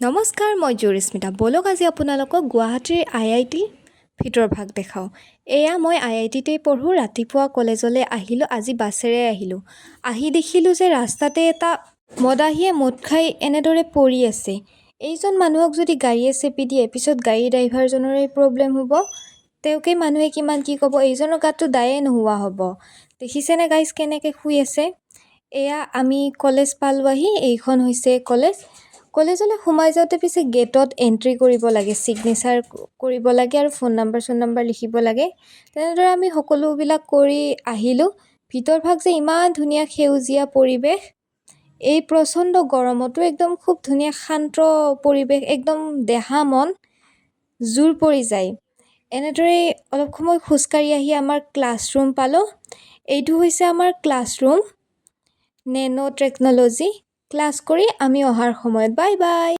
নমস্কাৰ, মই জুৰিস্মিতা। বলক আজি আপোনালোকক গুৱাহাটীৰ IIT ভিতৰ ভাগ দেখাওঁ। এয়া মই IITতেই পঢ়োঁ। ৰাতিপুৱা কলেজলৈ আহিলোঁ, আজি বাছেৰে আহিলোঁ। আহি দেখিলোঁ যে ৰাস্তাতে এটা মদাহীয়ে মদ খাই এনেদৰে পৰি আছে। এইজন মানুহক যদি গাড়ীয়ে চেপি দিয়ে, পিছত গাড়ী ড্ৰাইভাৰজনৰে প্ৰব্লেম হ'ব। তেওঁকে মানুহে কিমান কি ক'ব, এইজনৰ গাততো দায়ে নোহোৱা হ'ব। দেখিছেনে গাইজ কেনেকৈ শুই আছে? এয়া আমি কলেজ পালোঁহি। এইখন হৈছে কলেজ। কলেজলৈ সোমাই যাওঁতে পিছে গেটত এণ্ট্ৰি কৰিব লাগে, ছিগনেচাৰ কৰিব লাগে আৰু ফোন নাম্বাৰ লিখিব লাগে। তেনেদৰে আমি সকলোবিলাক কৰি আহিলোঁ। ভিতৰভাগ যে ইমান ধুনীয়া সেউজীয়া পৰিৱেশ, এই প্ৰচণ্ড গৰমতো একদম খুব ধুনীয়া শান্ত পৰিৱেশ, একদম দেহা মন জোৰ পৰি যায়। এনেদৰে অলপ সময় খোজকাঢ়ি আহি আমাৰ ক্লাছৰুম পালোঁ। এইটো হৈছে আমাৰ ক্লাছৰুম, নেনো টেকন'লজি। ক্লাছ কৰি আমি অহাৰ সময়ত বাই বাই।